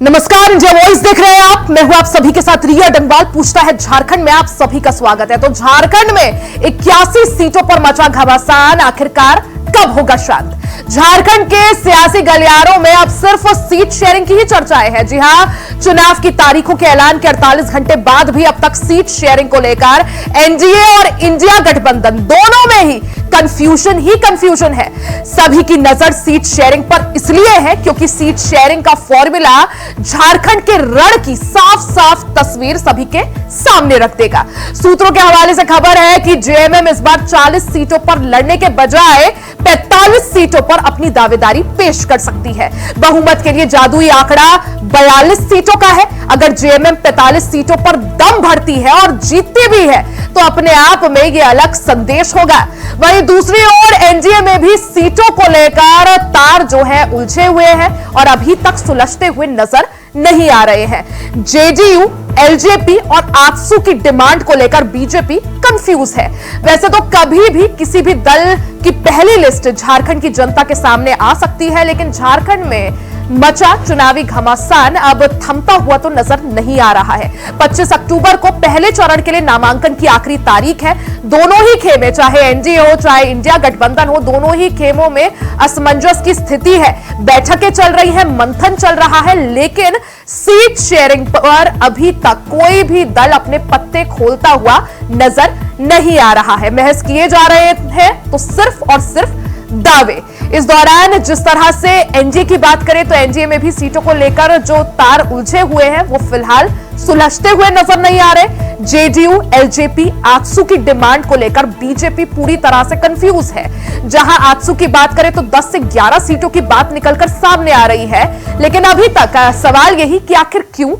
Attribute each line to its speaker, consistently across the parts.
Speaker 1: नमस्कार, India voice देख रहे हैं आप। मैं हूं आप सभी के साथ रिया डंगवाल। पूछता है झारखंड में आप सभी का स्वागत है। तो झारखंड में 81 सीटों पर मचा घमासान, आखिरकार कब होगा शांत? झारखंड के सियासी गलियारों में अब सिर्फ सीट शेयरिंग की ही चर्चाएं हैं। जी हां, चुनाव की तारीखों के ऐलान के 48 घंटे बाद भी अब तक सीट शेयरिंग को लेकर एनडीए और इंडिया गठबंधन दोनों में ही कंफ्यूजन है। सभी की नजर सीट शेयरिंग पर इसलिए है क्योंकि सीट शेयरिंग का फॉर्मूला झारखंड के रण की साफ तस्वीर सभी के सामने रख देगा। सूत्रों के हवाले से खबर है कि जेएमएम इस बार 40 सीटों पर लड़ने के बजाय 45 सीटों पर अपनी दावेदारी पेश कर सकती है। बहुमत के लिए जादुई आंकड़ा 42 सीटों का है। अगर जेएमएम 45 सीटों पर दम भरती है और जीतती भी है तो अपने आप में यह अलग संदेश होगा। वहीं दूसरी ओर एनडीए में भी सीटों को लेकर तार जो है उलझे हुए हैं और अभी तक सुलझते हुए नजर नहीं आ रहे हैं। जेडीयू, एलजेपी और आजसू की डिमांड को लेकर बीजेपी कंफ्यूज है। वैसे तो कभी भी किसी भी दल की पहली लिस्ट झारखंड की जनता के सामने आ सकती है, लेकिन झारखंड में मचा चुनावी घमासान अब थमता हुआ तो नजर नहीं आ रहा है। 25 अक्टूबर को पहले चरण के लिए नामांकन की आखिरी तारीख है। दोनों ही खेमे, चाहे एनडीए हो चाहे इंडिया गठबंधन हो, दोनों ही खेमों में असमंजस की स्थिति है। बैठकें चल रही है, मंथन चल रहा है, लेकिन सीट शेयरिंग पर अभी तक कोई भी दल अपने पत्ते खोलता हुआ नजर नहीं आ रहा है। महज किए जा रहे हैं तो सिर्फ और सिर्फ दावे। इस दौरान जिस तरह से एनडीए की बात करें तो एनडीए में भी सीटों को लेकर जो तार उलझे हुए हैं वो फिलहाल सुलझते हुए नजर नहीं आ रहे। जेडीयू, एलजेपी, आजसू की डिमांड को लेकर बीजेपी पूरी तरह से कंफ्यूज है। जहां आजसू की बात करें तो 10 से 11 सीटों की बात निकलकर सामने आ रही है, लेकिन अभी तक सवाल यही कि आखिर क्यों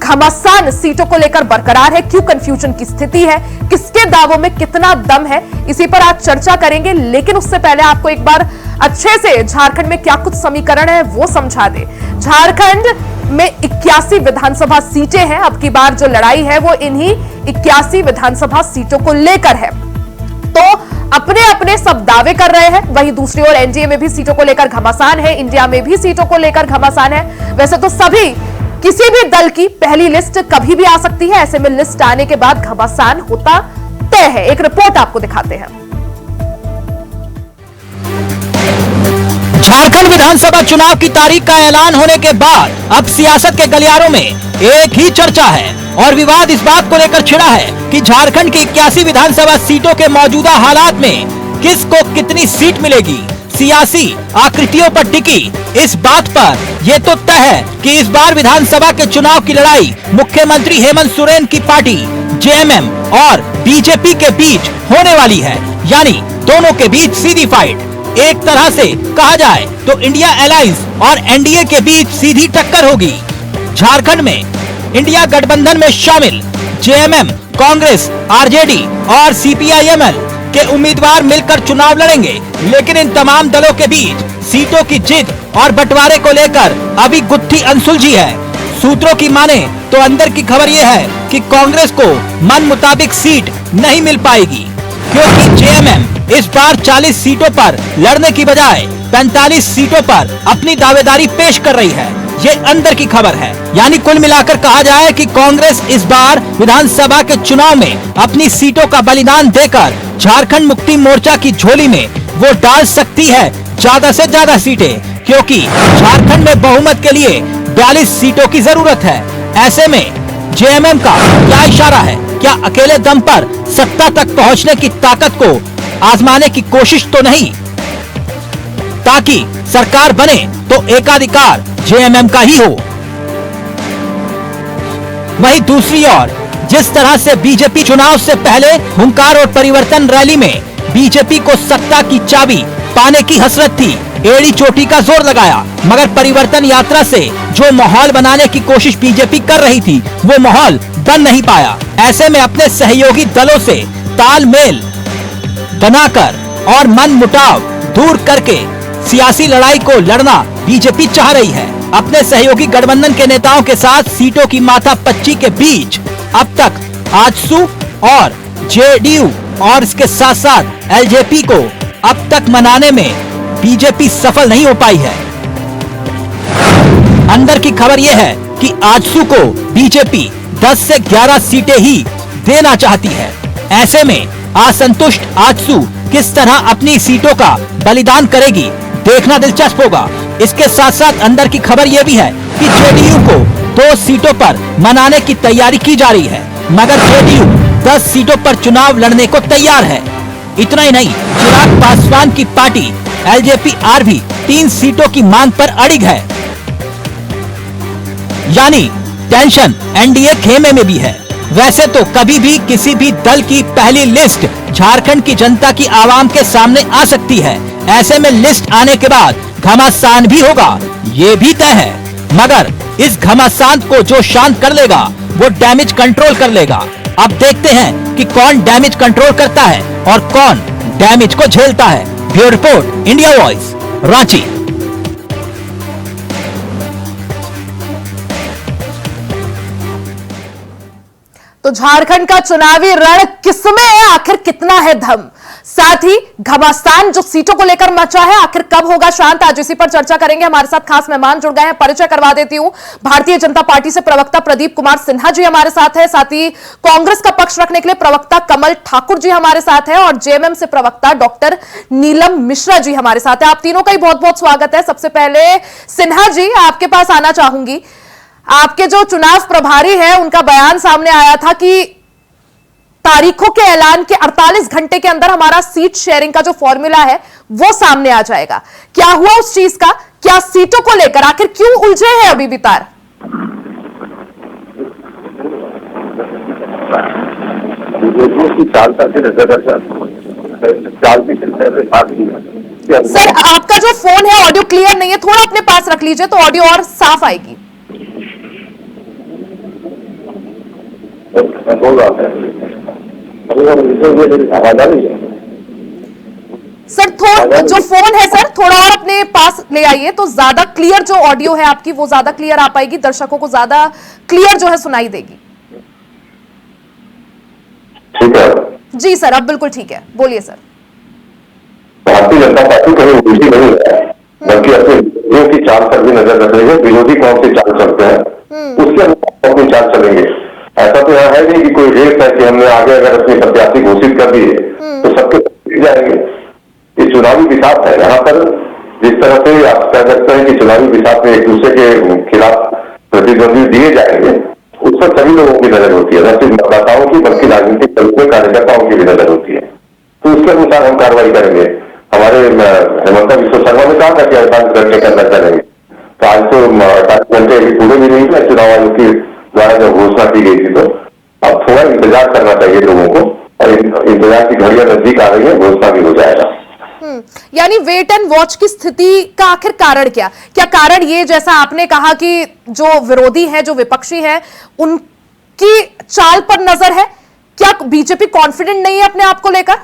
Speaker 1: घमासान सीटों को लेकर बरकरार है, क्यों कंफ्यूजन की स्थिति है, किसके दावों में कितना दम है, इसी पर आज चर्चा करेंगे। लेकिन उससे पहले आपको एक बार अच्छे से झारखंड में क्या कुछ समीकरण है वो समझा दे। झारखंड में 81 विधानसभा सीटें हैं। अब की बार जो लड़ाई है वो इन्हीं 81 विधानसभा सीटों को लेकर है। तो अपने अपने सब दावे कर रहे हैं। वहीं दूसरी ओर एनडीए में भी सीटों को लेकर घमासान है, इंडिया में भी सीटों को लेकर घमासान है। वैसे तो सभी किसी भी दल की पहली लिस्ट कभी भी आ सकती है। ऐसे में लिस्ट आने के बाद घमासान होता तय है। एक रिपोर्ट आपको दिखाते हैं।
Speaker 2: झारखंड विधानसभा चुनाव की तारीख का ऐलान होने के बाद अब सियासत के गलियारों में एक ही चर्चा है और विवाद इस बात को लेकर छिड़ा है कि झारखंड की 81 विधानसभा सीटों के मौजूदा हालात में किसको कितनी सीट मिलेगी। सियासी आकृतियों पर टिकी इस बात पर यह तो तय है कि इस बार विधानसभा के चुनाव की लड़ाई मुख्यमंत्री हेमंत सोरेन की पार्टी जेएमएम और बीजेपी के बीच होने वाली है, यानी दोनों के बीच सीधी फाइट। एक तरह से कहा जाए तो इंडिया अलायंस और एनडीए के बीच सीधी टक्कर होगी। झारखंड में इंडिया गठबंधन में शामिल जेएमएम, कांग्रेस, आरजेडी और सीपीआईएमएल के उम्मीदवार मिलकर चुनाव लड़ेंगे, लेकिन इन तमाम दलों के बीच सीटों की जीत और बंटवारे को लेकर अभी गुत्थी अनसुलझी है। सूत्रों की माने तो अंदर की खबर यह है कि कांग्रेस को मन मुताबिक सीट नहीं मिल पाएगी, क्योंकि जेएमएम इस बार 40 सीटों पर लड़ने की बजाय 45 सीटों पर अपनी दावेदारी पेश कर रही है। ये अंदर की खबर है। यानी कुल मिलाकर कहा जाए कि कांग्रेस इस बार विधानसभा के चुनाव में अपनी सीटों का बलिदान देकर झारखंड मुक्ति मोर्चा की झोली में वो डाल सकती है ज्यादा से ज्यादा सीटें, क्योंकि झारखंड में बहुमत के लिए 42 सीटों की जरूरत है। ऐसे में जेएमएम का क्या इशारा है? क्या अकेले दम पर सत्ता तक पहुंचने की ताकत को आजमाने की कोशिश तो नहीं, ताकि सरकार बने तो एकाधिकार जेएमएम का ही हो। वहीं दूसरी ओर जिस तरह से बीजेपी चुनाव से पहले हुंकार और परिवर्तन रैली में बीजेपी को सत्ता की चाबी पाने की हसरत थी, एड़ी चोटी का जोर लगाया, मगर परिवर्तन यात्रा से जो माहौल बनाने की कोशिश बीजेपी कर रही थी वो माहौल बन नहीं पाया। ऐसे में अपने सहयोगी दलों से तालमेल बनाकर और मन मुटाव दूर करके सियासी लड़ाई को लड़ना बीजेपी चाह रही है। अपने सहयोगी गठबंधन के नेताओं के साथ सीटों की माथापच्ची के बीच अब तक आजसू और जेडीयू और इसके साथ साथ एलजेपी को अब तक मनाने में बीजेपी सफल नहीं हो पाई है। अंदर की खबर यह है कि आजसू को बीजेपी 10 से 11 सीटें ही देना चाहती है। ऐसे में असंतुष्ट आजसू किस तरह अपनी सीटों का बलिदान करेगी, देखना दिलचस्प होगा। इसके साथ साथ अंदर की खबर यह भी है कि जेडीयू को 2 सीटों पर मनाने की तैयारी की जा रही है, मगर जेडीयू 10 सीटों पर चुनाव लड़ने को तैयार है। इतना ही नहीं, चिराग पासवान की पार्टी एलजेपी-आर भी 3 सीटों की मांग पर अड़िग है। यानी टेंशन एनडीए खेमे में भी है। वैसे तो कभी भी किसी भी दल की पहली लिस्ट झारखंड की जनता की आवाम के सामने आ सकती है। ऐसे में लिस्ट आने के बाद घमासान भी होगा, ये भी तय है। मगर इस घमासान को जो शांत कर लेगा वो डैमेज कंट्रोल कर लेगा। अब देखते हैं कि कौन डैमेज कंट्रोल करता है और कौन डैमेज को झेलता है। Bureau report, India voice, Ranchi.
Speaker 1: तो झारखंड का चुनावी रण किसमें है, आखिर कितना है दम, साथ ही घमासान जो सीटों को लेकर मचा है आखिर कब होगा शांत, आज इसी पर चर्चा करेंगे। हमारे साथ खास मेहमान जुड़ गए हैं, परिचय करवा देती हूं। भारतीय जनता पार्टी से प्रवक्ता प्रदीप कुमार सिन्हा जी हमारे साथ है, साथ ही कांग्रेस का पक्ष रखने के लिए प्रवक्ता कमल ठाकुर जी हमारे साथ है और जेएमएम से प्रवक्ता डॉक्टर नीलम मिश्रा जी हमारे साथ है। आप तीनों का ही बहुत बहुत स्वागत है। सबसे पहले सिन्हा जी आपके पास आना चाहूंगी। आपके जो चुनाव प्रभारी है उनका बयान सामने आया था कि तारीखों के ऐलान के 48 घंटे के अंदर हमारा सीट शेयरिंग का जो फॉर्मूला है वो सामने आ जाएगा। क्या हुआ उस चीज का, क्या सीटों को लेकर आखिर क्यों उलझे हैं अभी भी तार? सर आपका जो फोन है ऑडियो क्लियर नहीं है, थोड़ा अपने पास रख लीजिए तो ऑडियो और साफ आएगी। सर थोड़ा जो फोन है सर थोड़ा और अपने पास ले आइए तो ज्यादा क्लियर जो ऑडियो है आपकी वो ज्यादा क्लियर आ पाएगी, दर्शकों को ज्यादा क्लियर जो है सुनाई देगी।
Speaker 3: ठीक है
Speaker 1: जी सर, अब बिल्कुल ठीक है, बोलिए सर।
Speaker 3: भारतीय जनता पार्टी कहीं उलझी नहीं है, बल्कि अपने विरोधियों की चाल पर भी नजर रख रही है। विरोधी कौन सी चाल चलते हैं उसके अनुसार अपनी चाल चलेंगे। ऐसा तो यहाँ है नहीं कि कोई रेस है कि हमने आगे अगर अपनी प्रत्याशी घोषित कर दी है तो सबके जाएंगे। ये चुनावी विसात है। यहाँ पर जिस तरह से आप कह सकते हैं कि चुनावी विसात में एक दूसरे के खिलाफ प्रतिद्वंदी दिए जाएंगे, उस पर सभी लोगों की नजर होती है, न सिर्फ मतदाताओं की बल्कि राजनीतिक दलों के कार्यकर्ताओं की भी नजर होती है। तो उसके अनुसार हम कार्रवाई करेंगे। हमारे हेमंत बिस्व शर्मा ने कहा था कि 48 घंटे के अंदर करेंगे, तो आज तो 48 घंटे अभी पूरे भी नहीं हुए चुनाव आयोग की द्वारा जब घोषणा की गई थी। तो अब थोड़ा इंतजार करना चाहिए लोगों को और इंतजार की घड़ियां नजदीक आ रही है, घोषणा भी हो जाएगा।
Speaker 1: यानी वेट एंड वॉच की स्थिति का आखिर कारण क्या कारण ये, जैसा आपने कहा कि जो विरोधी है जो विपक्षी है उनकी चाल पर नजर है, क्या बीजेपी कॉन्फिडेंट नहीं है अपने आप को लेकर?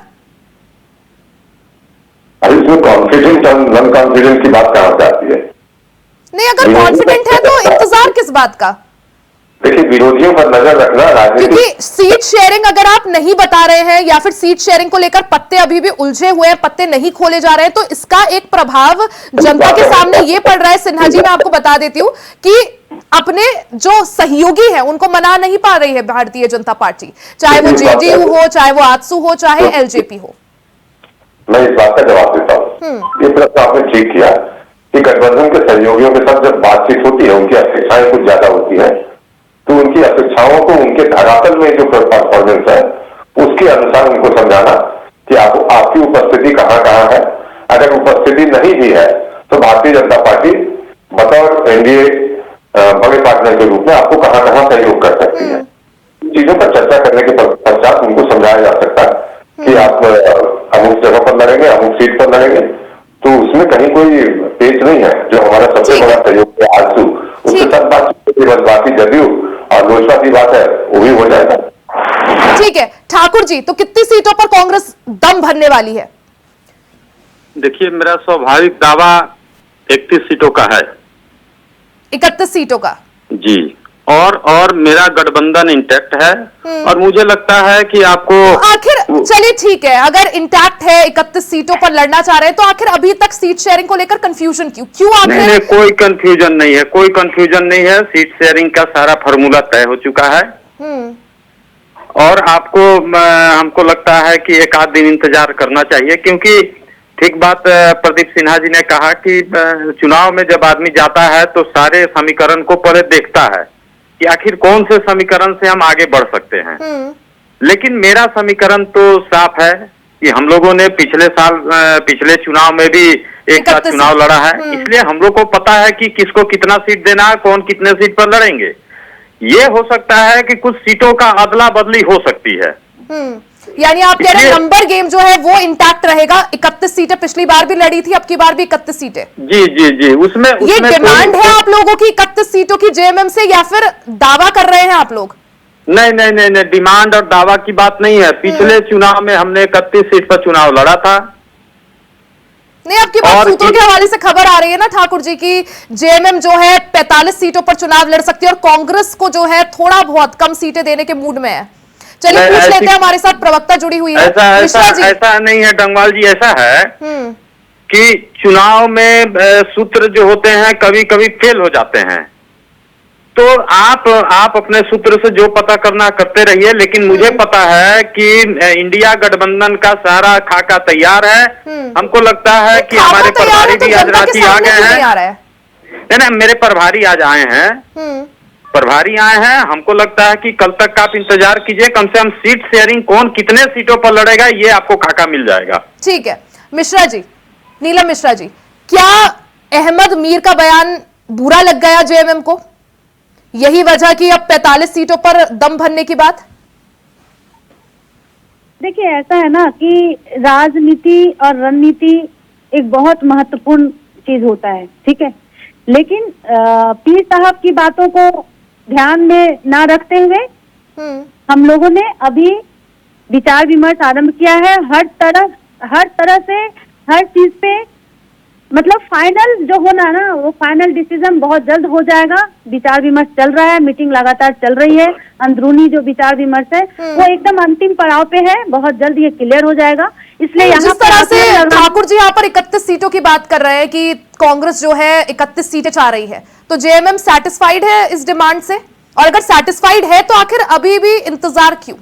Speaker 3: इसमें कॉन्फिडेंट और नॉन कॉन्फिडेंट की बात कहां से आती है?
Speaker 1: नहीं, अगर कॉन्फिडेंट है तो इंतजार किस बात का?
Speaker 3: देखिए, विरोधियों पर नजर रखना राजनीतिक,
Speaker 1: क्योंकि सीट शेयरिंग अगर आप नहीं बता रहे हैं या फिर सीट शेयरिंग को लेकर पत्ते अभी भी उलझे हुए हैं, पत्ते नहीं खोले जा रहे हैं, तो इसका एक प्रभाव जनता के सामने ये पड़ रहा है। सिन्हा जी मैं आपको बता देती हूं कि अपने जो सहयोगी हैं उनको मना नहीं पा रही है भारतीय जनता पार्टी, चाहे वो जेडीयू हो, चाहे वो आजसू हो, चाहे एलजेपी हो।
Speaker 3: मैं इस बात का जवाब देता हूँ। ये तरफ आपने ठीक किया कि गठबंधन के सहयोगियों के साथ जब बातचीत होती है उनकी अपेक्षाएं कुछ ज्यादा होती है, तो उनकी अपेक्षाओं को उनके धरातल में जो परफॉर्मेंस है उसके अनुसार उनको समझाना कि आपकी उपस्थिति कहाँ कहाँ है। अगर उपस्थिति नहीं भी है तो भारतीय जनता पार्टी बतौर एनडीए बड़े पार्टनर के रूप में आपको कहाँ कहाँ सहयोग कर सकती है। चीजों पर चर्चा करने के पश्चात उनको समझाया जा सकता है कि आप अमुक जगह पर लड़ेंगे, अमुक सीट पर लड़ेंगे, तो उसमें कहीं कोई पेच नहीं है। जो हमारा सबसे बड़ा सहयोग है आजसू, उसके साथ बाकी जदयू और लोजपा की बात है वो भी हो जाएगा।
Speaker 1: ठीक है ठाकुर जी, तो कितनी सीटों पर कांग्रेस दम भरने वाली है?
Speaker 4: देखिए, मेरा स्वाभाविक दावा 31 सीटों का है।
Speaker 1: 31 सीटों का
Speaker 4: जी, और मेरा गठबंधन इंटैक्ट है और मुझे लगता है कि आपको
Speaker 1: आखिर चलिए ठीक है, अगर इंटैक्ट है 31 सीटों पर लड़ना चाह रहे हैं तो आखिर अभी तक सीट शेयरिंग को लेकर कंफ्यूजन क्यों आखिर?
Speaker 4: नहीं, कोई कंफ्यूजन नहीं है, कोई कंफ्यूजन नहीं है। सीट शेयरिंग का सारा फॉर्मूला तय हो चुका है और आपको हमको लगता है कि एक आध दिन इंतजार करना चाहिए, क्योंकि ठीक बात प्रदीप सिन्हा जी ने कहा कि चुनाव में जब आदमी जाता है तो सारे समीकरण को पहले देखता है कि आखिर कौन से समीकरण से हम आगे बढ़ सकते हैं। लेकिन मेरा समीकरण तो साफ है कि हम लोगों ने पिछले चुनाव में भी एक साथ चुनाव लड़ा है, इसलिए हम लोग को पता है कि किसको कितना सीट देना है, कौन कितने सीट पर लड़ेंगे। ये हो सकता है कि कुछ सीटों का अदला बदली हो सकती है।
Speaker 1: यानी आप कह रहे हैं नंबर गेम जो है वो इंटैक्ट रहेगा। 31 सीटें पिछली बार भी लड़ी थी, अब की बार भी 31 सीटें।
Speaker 4: जी उसमें
Speaker 1: ये डिमांड है आप लोगों की 31 सीटों की जेएमएम से, या फिर दावा कर रहे हैं आप लोग?
Speaker 4: नहीं, डिमांड और दावा की बात नहीं है। पिछले चुनाव में हमने 31 सीट पर चुनाव लड़ा था।
Speaker 1: नहीं, आपकी बात सूत्रों के हवाले से खबर आ रही है ना ठाकुर जी की जेएमएम जो है 45 सीटों पर चुनाव लड़ सकती है और कांग्रेस को जो है थोड़ा बहुत कम सीटें देने के मूड में है। चलिए पूछ लेते हैं, हमारे साथ प्रवक्ता जुड़ी हुई है।
Speaker 4: ऐसा नहीं है डंगवाल जी, ऐसा है कि चुनाव में सूत्र जो होते हैं कभी कभी फेल हो जाते हैं, तो आप अपने सूत्र से जो पता करना करते रहिए, लेकिन मुझे पता है कि इंडिया गठबंधन का सारा खाका तैयार है। हमको लगता है कि हमारे प्रभारी भी आज रांची आ गए हैं। नहीं, मेरे प्रभारी आज आए हैं, प्रभारी आए हैं। हमको लगता है कि कल तक आप इंतजार कीजिए, कम से कम सीट शेयरिंग कौन कितने सीटों पर लड़ेगा ये आपको खाका मिल जाएगा।
Speaker 1: ठीक है मिश्रा जी, नीलम मिश्रा जी, क्या अहमद मीर का बयान बुरा लग गया जेएमएम को? यही वजह कि अब 45 सीटों पर दम भरने की बात?
Speaker 5: देखिए ऐसा है ना कि राजनीति और रणनीति एक बहुत महत्वपूर्ण चीज होता है, ठीक है, लेकिन पीर साहब की बातों को ध्यान में ना रखते हुए हम लोगों ने अभी विचार विमर्श आरंभ किया है। हर तरह से हर चीज पे मतलब फाइनल जो होना है ना, वो फाइनल डिसीजन बहुत जल्द हो जाएगा। विचार विमर्श चल रहा है, मीटिंग लगातार चल रही है, अंदरूनी जो विचार विमर्श है वो एकदम अंतिम पड़ाव पे है, बहुत जल्द ये क्लियर हो जाएगा। इसलिए यहाँ
Speaker 1: जिस तरह से ठाकुर जी यहाँ पर 31 सीटों की बात कर रहे हैं कि कांग्रेस जो है 31 सीटें चाह रही है, तो जेएमएम सैटिस्फाइड है इस डिमांड से? और अगर सैटिस्फाइड है तो आखिर अभी भी इंतजार क्यों?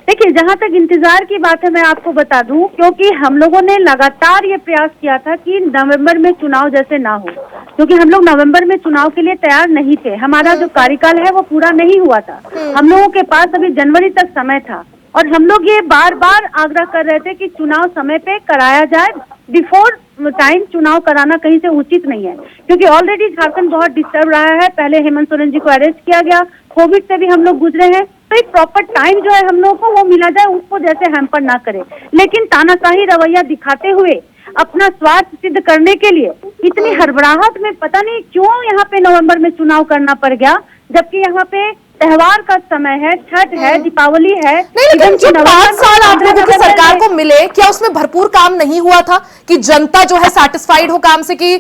Speaker 5: देखिए जहां तक इंतजार की बात है मैं आपको बता दूं, क्योंकि हम लोगों ने लगातार ये प्रयास किया था कि नवंबर में चुनाव जैसे ना हो, क्योंकि हम लोग नवंबर में चुनाव के लिए तैयार नहीं थे। हमारा जो कार्यकाल है वो पूरा नहीं हुआ था, हम लोगों के पास अभी जनवरी तक समय था और हम लोग ये बार बार आग्रह कर रहे थे कि चुनाव समय पे कराया जाए। बिफोर टाइम चुनाव कराना कहीं से उचित नहीं है, क्योंकि ऑलरेडी झारखंड बहुत डिस्टर्ब रहा है। पहले हेमंत सोरेन जी को अरेस्ट किया गया, कोविड से भी हम लोग गुजरे हैं, तो एक प्रॉपर टाइम जो है हम लोगों को वो मिला जाए, उसको जैसे हैम्पर ना करे। लेकिन तानाशाही रवैया दिखाते हुए अपना स्वार्थ सिद्ध करने के लिए इतनी हड़बड़ाहट में पता नहीं क्यों यहाँ पे नवंबर में चुनाव करना पड़ गया, जबकि यहाँ पे त्योहार का समय है, छठ है, दीपावली है।
Speaker 1: नहीं, लेकिन जो 5 साल आप लोगों की सरकार को मिले, क्या उसमें भरपूर काम नहीं हुआ था कि जनता जो है सैटिस्फाइड हो काम से, कि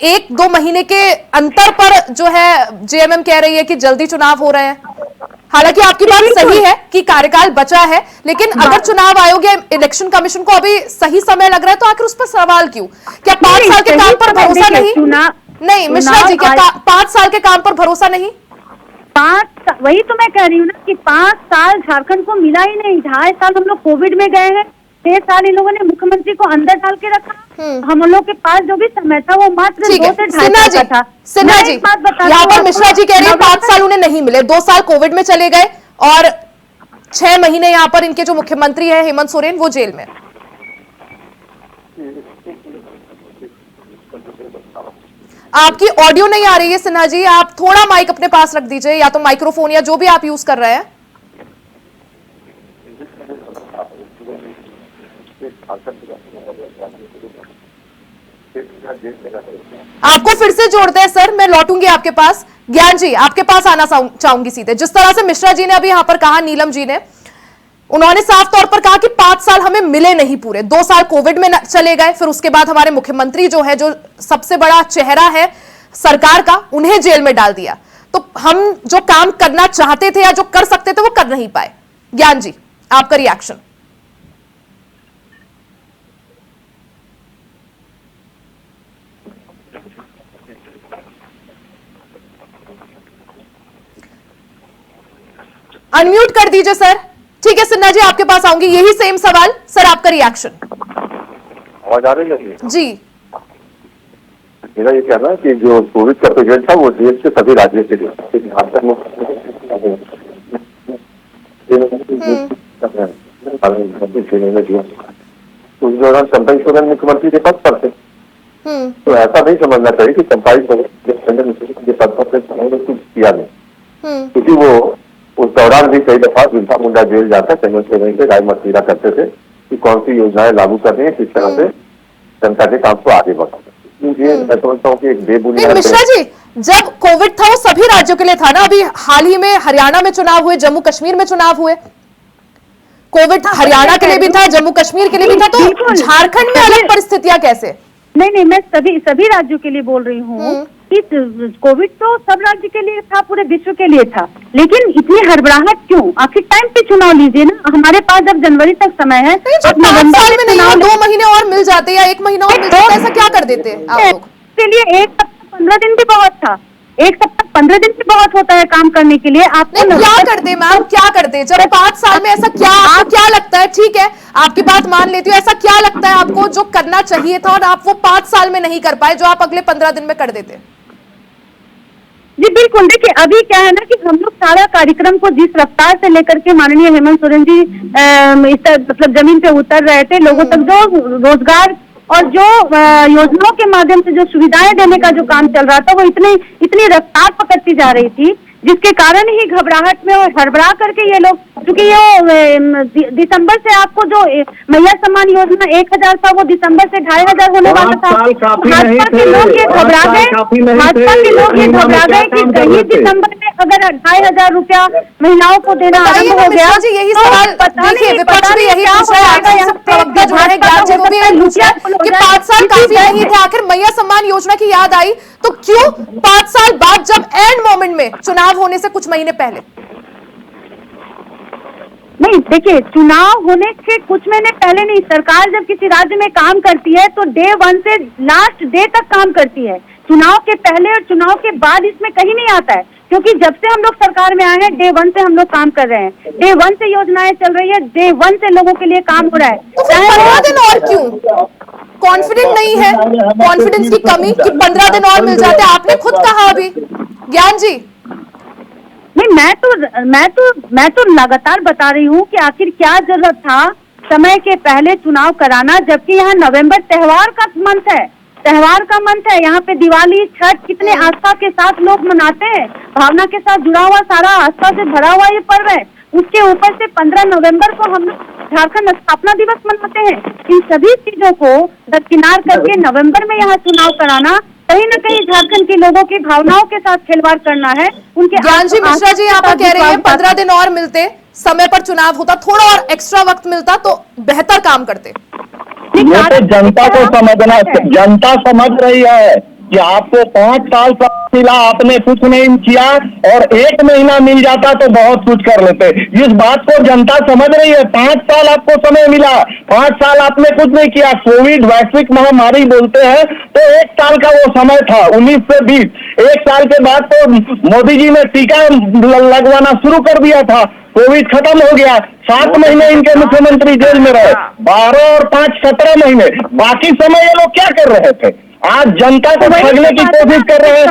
Speaker 1: 1-2 महीने के अंतर पर जो है जेएमएम कह रही है कि जल्दी चुनाव हो रहे हैं? हालांकि आपकी बात सही है कि कार्यकाल बचा है, लेकिन अगर चुनाव आयोग या इलेक्शन कमीशन को अभी सही समय लग रहा है तो आखिर उस पर सवाल क्यों? क्या 5 साल के काम पर भरोसा नहीं? नहीं मिश्रा जी, क्या 5 साल के काम पर भरोसा नहीं?
Speaker 5: वही तो मैं कह रही हूँ ना कि 5 साल झारखंड को मिला ही नहीं। 2.5 साल हम लोग कोविड में गए हैं, 6 साल इन लोगों ने मुख्यमंत्री को अंदर डाल के रखा। हम लोग के पास जो भी समय था वो मात्र 2 से 2.5 साल था।
Speaker 1: सिन्हा जी, यहाँ पर मिश्रा जी कह रही है 5 साल उन्हें नहीं मिले, 2 साल कोविड में चले गए और 6 महीने यहाँ पर इनके जो मुख्यमंत्री है हेमंत सोरेन वो जेल में। आपकी ऑडियो नहीं आ रही है सिन्हा जी, आप थोड़ा माइक अपने पास रख दीजिए, या तो माइक्रोफोन या जो भी आप यूज कर रहे हैं। आपको फिर से जोड़ते हैं सर, मैं लौटूंगी आपके पास। ज्ञान जी, आपके पास आना चाहूंगी सीधे। जिस तरह से मिश्रा जी ने अभी यहां पर कहा, नीलम जी ने, उन्होंने साफ तौर पर कहा कि 5 साल हमें मिले नहीं पूरे, 2 साल कोविड में चले गए, फिर उसके बाद हमारे मुख्यमंत्री जो है, जो सबसे बड़ा चेहरा है सरकार का, उन्हें जेल में डाल दिया। तो हम जो काम करना चाहते थे या जो कर सकते थे वो कर नहीं पाए। ज्ञान जी, आपका रिएक्शन। अनम्यूट कर दीजिए सर। ठीक है सिन्हा जी, आपके पास आऊंगी, यही सेम सवाल सर, आपका रिएक्शन।
Speaker 3: आवाज आ रही है
Speaker 1: जी।
Speaker 3: मेरा ये कहना है कि जो कोविड का पीरियड था वो देश के सभी राज्यों के लिए उस दौरान चंपाई सोरेन मुख्यमंत्री के पद पर थे, तो ऐसा नहीं समझना चाहिए कि चंपाई सोरेन के पद पर कुछ किया नहीं, क्योंकि वो उस दौरान भी कई दफा बिरसा मुंडा जेल जाकर चंद्र सोरेन से राय मशविरा करते थे कि कौन सी योजनाएं लागू करनी है, किस तरह से जनता के काम को आगे बढ़ाना। मैं समझता हूँ कि एक बेबुनियाद।
Speaker 1: मिश्रा जी, जब कोविड था वो सभी राज्यों के लिए था ना, अभी हाल ही में हरियाणा में चुनाव हुए, जम्मू कश्मीर में चुनाव हुए, कोविड हरियाणा के लिए भी था, जम्मू कश्मीर के लिए भी था, तो झारखंड में अलग परिस्थितियां कैसे?
Speaker 5: नहीं, मैं सभी राज्यों के लिए बोल रही हूँ कि कोविड तो सब राज्य के लिए था, पूरे विश्व के लिए था, लेकिन इतनी हड़बड़ाहट क्यों? आखिर टाइम पे चुनाव लीजिए ना। हमारे पास जब जनवरी तक समय है,
Speaker 1: अब नवंबर में नहीं, 2 महीने और मिल जाते या 1 महीना और मिल जाता, ऐसा क्या कर देते आप लोग?
Speaker 5: के लिए 1 सप्ताह 15 दिन भी बहुत था, 1 सप्ताह 15 दिन भी बहुत होता है काम करने के लिए। आपने
Speaker 1: क्या करते मैम, क्या करते जब 5 साल में ऐसा क्या लगता है? ठीक है, आपकी बात मान लेती हूँ, ऐसा क्या लगता है आपको जो करना चाहिए था और आप वो 5 साल में नहीं कर पाए, जो आप अगले 15 दिन में कर देते?
Speaker 5: जी बिल्कुल, देखिए अभी क्या है ना कि हम लोग सारा कार्यक्रम को जिस रफ्तार से लेकर के माननीय हेमंत सोरेन जी मतलब जमीन पे उतर रहे थे, लोगों तक जो रोजगार और जो योजनाओं के माध्यम से जो सुविधाएं देने का जो काम चल रहा था, वो इतनी रफ्तार पकड़ती जा रही थी, जिसके कारण ही घबराहट में और हड़बड़ा करके ये लोग, क्योंकि ये दिसंबर से आपको जो मैया सम्मान योजना 1000 था, वो दिसंबर से 2500 होने वाला था। भाजपा के लोग ये घबरा गए, कि कहीं दिसंबर में अगर 2500 रुपया महिलाओं को देना आरंभ हो गया,
Speaker 1: यही सवाल देखिए, विपक्ष भी यही पूछ रहा है, प्रवक्ता जो है ज्ञान जी को भी यही पूछ रहा है कि 5 साल काफी नहीं थे, आखिर मैया सम्मान योजना की याद आई तो क्यों 5 साल बाद, जब एंड मोमेंट में चुनाव होने से कुछ महीने पहले?
Speaker 5: नहीं, देखिए चुनाव होने से कुछ महीने पहले नहीं, सरकार जब किसी राज्य में काम करती है तो डे 1 से लास्ट डे तक काम करती है। चुनाव के पहले और चुनाव के बाद इसमें कहीं नहीं आता है, क्योंकि जब से हम लोग सरकार में आए हैं, डे 1 से हम लोग काम कर रहे हैं, डे 1 से योजनाएं चल रही है, डे 1 से लोगों के लिए काम हो रहा है।
Speaker 1: तो 15 दिन और क्यों? कॉन्फिडेंट नहीं है, कॉन्फिडेंस की कमी कि 15 दिन और मिल जाते? आपने खुद कहा अभी ज्ञान जी।
Speaker 5: नहीं, मैं तो लगातार बता रही हूँ कि आखिर क्या जरूरत था समय के पहले चुनाव कराना, जबकि यहाँ नवंबर त्योहार का मंथ है, त्योहार का मंथ है। यहाँ पे दिवाली, छठ कितने आस्था के साथ लोग मनाते हैं, भावना के साथ जुड़ा हुआ, सारा आस्था से भरा हुआ ये पर्व है। उसके ऊपर से 15 नवंबर को हम लोग झारखंड स्थापना दिवस मनाते हैं। इन सभी चीजों को दरकिनार करके नवंबर में यहाँ चुनाव कराना कहीं न कहीं झारखंड के लोगों की भावनाओं के साथ खिलवाड़ करना है। उनके
Speaker 1: ज्ञान जी, मिश्रा जी आप कह रहे हैं 15 दिन और मिलते, समय पर चुनाव होता, थोड़ा और एक्स्ट्रा वक्त मिलता तो बेहतर काम करते।
Speaker 6: ये तो जनता को समझना, जनता समझ रही है कि आपको 5 साल मिला, आपने कुछ नहीं किया, और 1 महीना मिल जाता तो बहुत कुछ कर लेते। इस बात को जनता समझ रही है। 5 साल आपको समय मिला, 5 साल आपने कुछ नहीं किया। कोविड वैश्विक महामारी बोलते हैं तो 1 साल का वो समय था, 19 से 20। 1 साल के बाद तो मोदी जी ने टीका लगवाना शुरू कर दिया था, कोविड खत्म हो गया। 7 महीने इनके मुख्यमंत्री जेल में रहे, 12 और 5 17 महीने। बाकी समय ये लोग क्या कर रहे थे? आज जनता को ठगने की कोशिश कर रहे हैं।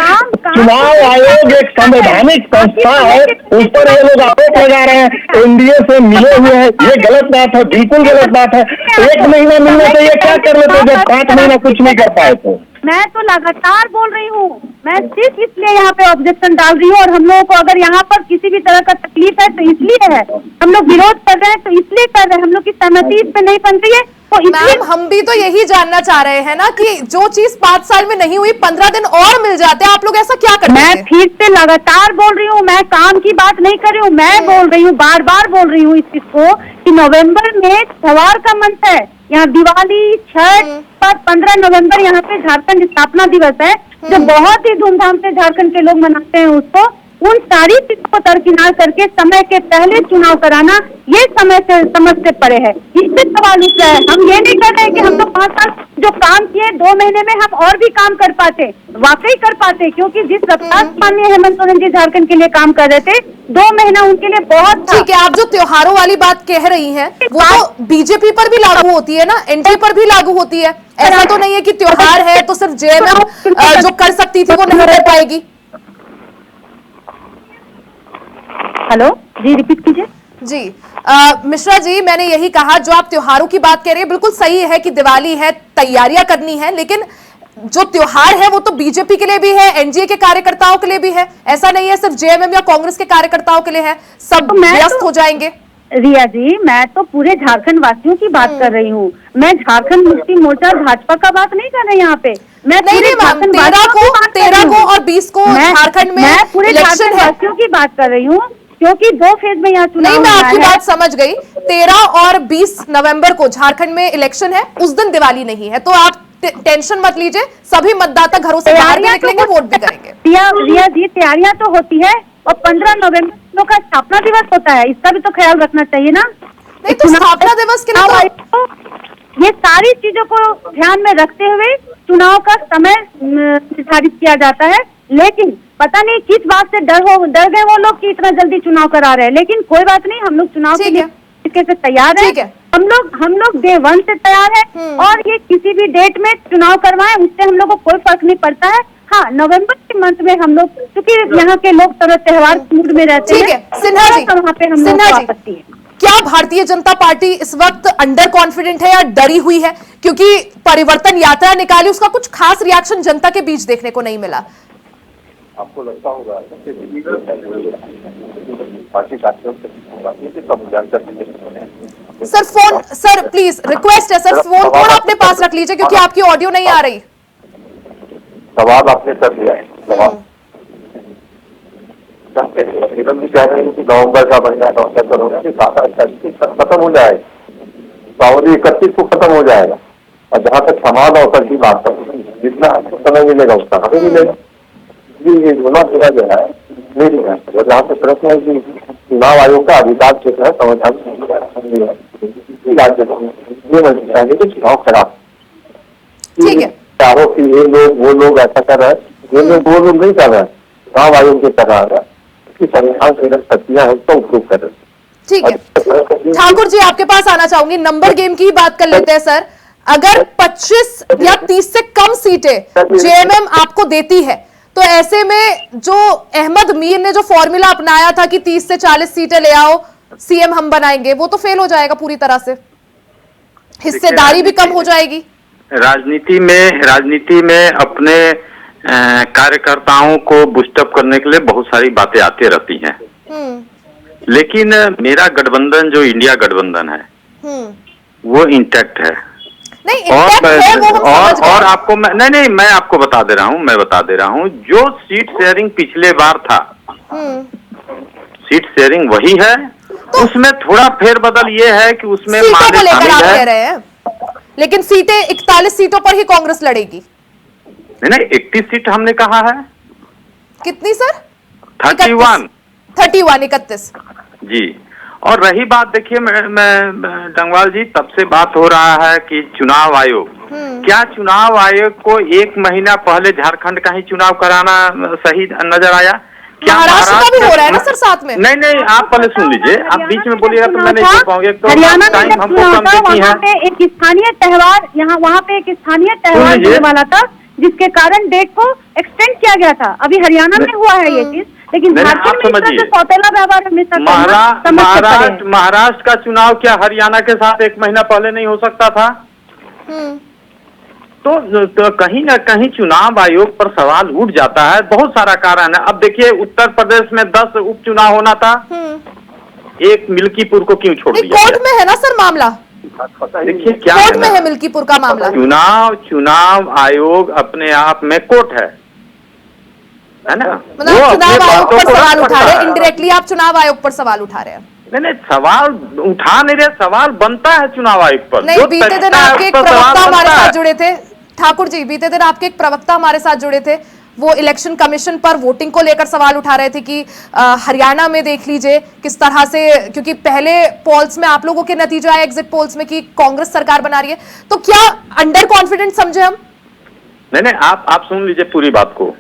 Speaker 6: चुनाव आयोग एक संवैधानिक संस्था है, उस पर ये लोग आरोप लगा रहे हैं, एनडीए से मिले हुए हैं। ये गलत बात है, बिल्कुल गलत बात है। 1 महीना मिलने से ये क्या कर लेते जब 5 महीना कुछ नहीं कर पाए थे?
Speaker 5: मैं तो लगातार बोल रही हूँ, मैं सिर्फ इसलिए यहाँ पे ऑब्जेक्शन डाल रही हूँ, और हम लोगों को अगर यहाँ पर किसी भी तरह का तकलीफ है तो इसलिए है, हम लोग विरोध कर रहे हैं तो इसलिए कर रहे हैं, हम लोग की सहमति इस पे नहीं बन रही है तो इसलिए।
Speaker 1: हम भी तो यही जानना चाह रहे हैं ना कि जो चीज 5 साल में नहीं हुई, 15 दिन और मिल जाते, आप लोग ऐसा क्या करते?
Speaker 5: मैं फिर से लगातार बोल रही हूँ, मैं काम की बात नहीं कर रही हूँ, मैं बोल रही हूँ, बार बार बोल रही हूँ इस चीज को कि नवंबर में त्योहार का मंथ है, यहाँ दिवाली, छठ, 15 नवंबर यहाँ पे झारखंड स्थापना दिवस है, जो बहुत ही धूमधाम से झारखंड के लोग मनाते हैं उसको। उन सारी चीजों को दरकिनार करके समय के पहले चुनाव कराना ये समय से समझ से परे है। इससे सवाल उठ रहा है। हम ये नहीं कर रहे कि हम तो 5 साल जो काम किए 2 महीने में हम और भी काम कर पाते, वाकई कर पाते, क्योंकि जिस रफ्तार माननीय हेमंत सोरेन जी झारखंड के लिए काम कर रहे थे 2 महीना उनके लिए बहुत था।
Speaker 1: ठीक है, आप जो त्योहारों वाली बात कह रही हैं वो तो बीजेपी पर भी लागू होती है ना, एनडीए पर भी लागू होती है। ऐसा तो नहीं है कि त्योहार है तो सिर्फ जेएमएम जो कर सकती थी वो नहीं कर पाएगी।
Speaker 5: हेलो जी, रिपीट कीजिए।
Speaker 1: जी मिश्रा जी, मैंने यही कहा, जो आप त्योहारों की बात कह रहे हैं बिल्कुल सही है कि दिवाली है, तैयारियां करनी है, लेकिन जो त्योहार है वो तो बीजेपी के लिए भी है, एनडीए के कार्यकर्ताओं के लिए भी है। ऐसा नहीं है सिर्फ जेएमएम या कांग्रेस के कार्यकर्ताओं के लिए है, सब व्यस्त हो जाएंगे।
Speaker 5: रिया जी, मैं तो पूरे झारखंड वासियों की बात कर रही हूँ। मैं झारखंड मुक्ति मोर्चा भाजपा का बात नहीं कर रही यहाँ पे। मैं
Speaker 1: नहीं 13 को और 20 को झारखंड में
Speaker 5: मैं पूरे
Speaker 1: इलेक्शन
Speaker 5: झारखंड वासियों की बात कर रही हूँ, क्योंकि 2 फेज में यहाँ चुनाव
Speaker 1: नहीं, मैं आपकी
Speaker 5: होना है।
Speaker 1: बात समझ गई। 13 और 20 नवंबर को झारखंड में इलेक्शन है, उस दिन दिवाली नहीं है, तो आप टेंशन मत लीजिए, सभी मतदाता घरों से बाहर भी निकलेंगे, वोट भी करेंगे।
Speaker 5: रिया जी, तैयारियां तो होती है और 15 नवंबर का स्थापना दिवस होता है, इसका भी तो ख्याल रखना चाहिए ना।
Speaker 1: नहीं तो स्थापना दिवस के लिए तो
Speaker 5: ये सारी चीजों को ध्यान में रखते हुए चुनाव का समय निर्धारित किया जाता है, लेकिन पता नहीं किस बात से डर गए वो लोग कि इतना जल्दी चुनाव करा रहे हैं। लेकिन कोई बात नहीं, हम लोग चुनाव के लिए तरीके से तैयार है। हम लोग डे 1 से तैयार है और ये किसी भी डेट में चुनाव करवाएं उससे हम लोग को कोई फर्क नहीं पड़ता है। हाँ, नवंबर के मंथ में हम लोग, क्योंकि यहाँ के लोग तरह त्योहार मूड में रहते हैं,
Speaker 1: सिन्हा जी,
Speaker 5: वहाँ पे हम लोग आपत्ति है।
Speaker 1: क्या भारतीय जनता पार्टी इस वक्त अंडर कॉन्फिडेंट है या डरी हुई है? क्योंकि परिवर्तन यात्रा निकाली, उसका कुछ खास रिएक्शन जनता के बीच देखने को नहीं मिला।
Speaker 3: आपको लगता होगा
Speaker 1: सर प्लीज रिक्वेस्ट है सर, फोन थोड़ा अपने पास रख लीजिए क्योंकि आपकी ऑडियो नहीं आ रही।
Speaker 3: सवाल आपने कर दिया है, सवाल निगम भी कह रहे हैं कि नवंबर का महीना नवंबर करोगे खत्म हो जाएगा, फरवरी 31 को खत्म हो जाएगा। और जहाँ तक समान अवसर की बात करूँ, जितना आपको समय मिलेगा उतना हमें मिलेगा। ये दोनों जगह जो है मेरी है, जहाँ तक प्रश्न है कि चुनाव आयोग का अधिकार क्षेत्र है, संविधान ये चुनाव खराब,
Speaker 1: ठीक है,
Speaker 3: चारों की ये लोग वो लोग ऐसा कर रहे हैं, ये लोग वो लोग नहीं कर रहे हैं, चुनाव आयोग के कर रहा है, इसकी संविधान से शक्तियां है उसको प्रूव कर रहे हैं।
Speaker 1: ठीक है, ठाकुर जी आपके पास आना चाहूंगी, नंबर गेम की बात कर लेते हैं सर। अगर 25 या 30 से कम सीटें जेएमएम आपको देती है तो ऐसे में जो अहमद मीर ने जो फॉर्मूला अपनाया था कि 30 से 40 सीटें ले आओ सीएम हम बनाएंगे, वो तो फेल हो जाएगा पूरी तरह से, हिस्सेदारी भी कम हो जाएगी।
Speaker 4: राजनीति में अपने कार्यकर्ताओं को बूस्टअप करने के लिए बहुत सारी बातें आती रहती हैं, लेकिन मेरा गठबंधन जो इंडिया गठबंधन है वो इंटैक्ट है।
Speaker 1: नहीं,
Speaker 4: और आपको मैं आपको बता दे रहा हूँ जो सीट शेयरिंग पिछले बार था, सीट शेयरिंग वही है, तो उसमें थोड़ा फेरबदल ये है कि उसमें
Speaker 1: सीटों को लेकर आप कह रहे हैं, लेकिन सीटें 41 सीटों पर ही कांग्रेस लड़ेगी।
Speaker 4: नहीं 31 सीट हमने कहा है।
Speaker 1: कितनी सर?
Speaker 4: 31 जी। और रही बात, देखिए मैं डंगवाल जी, तब से बात हो रहा है कि चुनाव आयोग, क्या चुनाव आयोग को 1 महीना पहले झारखंड का ही चुनाव कराना सही नजर आया? क्या
Speaker 1: महाराष्ट्र का भी हो रहा है ना सर साथ में?
Speaker 4: नहीं आप पहले सुन लीजिए, आप बीच में बोलिएगा तो मैं नहीं सुन पाऊंगी। तो टाइम हमको कम देती है।
Speaker 5: एक स्थानीय त्योहार वहाँ पे एक स्थानीय त्योहार होने वाला था, जिसके कारण डेट को एक्सटेंड किया गया था। अभी हरियाणा में हुआ है ये चीज, लेकिन झारखंड में सौतेला व्यवहार हमेशा
Speaker 4: महाराष्ट्र का चुनाव क्या हरियाणा के साथ 1 महीना पहले नहीं हो सकता था? तो कहीं ना कहीं चुनाव आयोग पर सवाल उठ जाता है। बहुत सारा कारण है। अब देखिए उत्तर प्रदेश में 10 उपचुनाव होना था, एक मिल्कीपुर को क्यों छोड़ दिया?
Speaker 1: कोर्ट में है ना सर मामला,
Speaker 4: देखिए क्या
Speaker 1: कोर्ट में है मिल्कीपुर का मामला।
Speaker 4: चुनाव आयोग अपने आप में कोर्ट है ना?
Speaker 1: मतलब चुनाव आयोग पर सवाल उठा रहे हैं, इनडायरेक्टली आप चुनाव आयोग पर सवाल उठा रहे हैं।
Speaker 4: नहीं सवाल उठा नहीं रहे, सवाल बनता है चुनाव आयोग पर।
Speaker 1: नहीं, बीते दिन आपके एक प्रवक्ता हमारे साथ जुड़े थे ठाकुर जी, बीते दिन आपके एक प्रवक्ता हमारे साथ जुड़े थे, वो इलेक्शन कमीशन पर वोटिंग को लेकर सवाल उठा रहे थे कि हरियाणा में देख लीजिए किस तरह से, क्योंकि पहले पोल्स में आप लोगों के नतीजे आए एग्जिट पोल्स में कि कांग्रेस सरकार बना रही है, तो क्या अंडर कॉन्फिडेंट समझे हम?
Speaker 4: नहीं, आप सुन लीजिए पूरी बात को।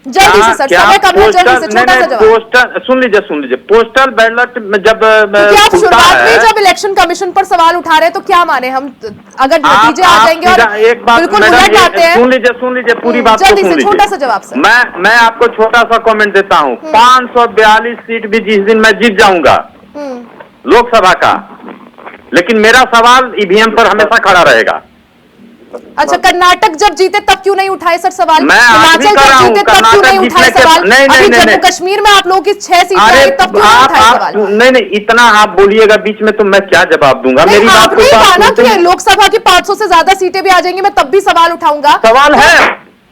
Speaker 1: जल्दी से सर, समय कम है, जल्दी से छोटा सा जवाब।
Speaker 4: पोस्टल सुन लीजिए पोस्टल बैलेट में जब
Speaker 1: आप शुरुआत में जब इलेक्शन कमीशन पर सवाल उठा रहे हैं तो क्या माने हम, अगर नतीजे आ जाएंगे और
Speaker 4: एक बात
Speaker 1: बिल्कुल उलट आते हैं?
Speaker 4: सुन लीजिए पूरी बात को
Speaker 1: जल्दी
Speaker 4: सुन
Speaker 1: से
Speaker 4: लीजिए।
Speaker 1: छोटा सा जवाब सर।
Speaker 4: मैं आपको छोटा सा कमेंट देता हूँ। 542 सीट भी जिस दिन मैं जीत जाऊंगा लोकसभा का, लेकिन मेरा सवाल ईवीएम पर हमेशा खड़ा रहेगा।
Speaker 1: अच्छा, कर्नाटक जब जीते तब क्यों नहीं उठाए सर सवाल?
Speaker 4: मैं आज भी
Speaker 1: हिमाचल
Speaker 4: कर रहा
Speaker 1: जब
Speaker 4: हूं,
Speaker 1: जीते तब क्यों नहीं उठाए सवाल? अभी जम्मू कश्मीर में आप लोगों की 6 सीटें आई तब क्यों नहीं उठाए सवाल?
Speaker 4: नहीं, इतना आप बोलिएगा बीच में तो मैं क्या जवाब दूंगा? मेरी बात
Speaker 1: आपने कहा कि लोकसभा की 500 से ज्यादा सीटें भी आ जाएंगी, मैं तब भी सवाल उठाऊंगा।
Speaker 4: सवाल है,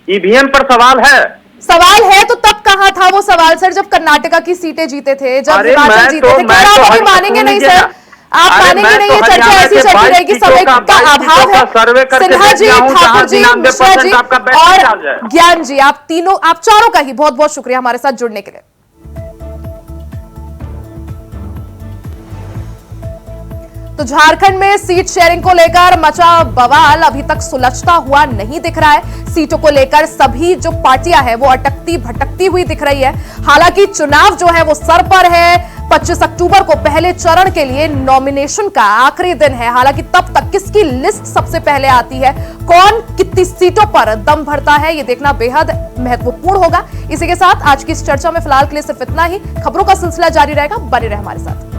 Speaker 4: ईवीएम पर सवाल है।
Speaker 1: सवाल है तो तब कहा था वो सवाल सर, जब कर्नाटका की सीटें जीते थे, जब हिमाचल जीते थे? क्या आप अभी मानेंगे नहीं सर? आप मानेंगे नहीं? ये चर्चा ऐसी चलती रहेगी, समय का अभाव है। सिन्हा जी, ठाकुर जी, मिश्रा जी और ज्ञान जी, आप तीनों, आप चारों का ही बहुत बहुत शुक्रिया हमारे साथ जुड़ने के लिए। तो झारखंड में सीट शेयरिंग को लेकर मचा बवाल अभी तक सुलझता हुआ नहीं दिख रहा है। सीटों को लेकर सभी जो पार्टियां हैं वो अटकती भटकती हुई दिख रही है। हालांकि चुनाव जो है वो सर पर है। 25 अक्टूबर को पहले चरण के लिए नॉमिनेशन का आखिरी दिन है। हालांकि तब तक किसकी लिस्ट सबसे पहले आती है, कौन कितनी सीटों पर दम भरता है, ये देखना बेहद महत्वपूर्ण होगा। इसी के साथ आज की इस चर्चा में फिलहाल के लिए सिर्फ इतना ही। खबरों का सिलसिला जारी रहेगा, बने रहे हमारे साथ।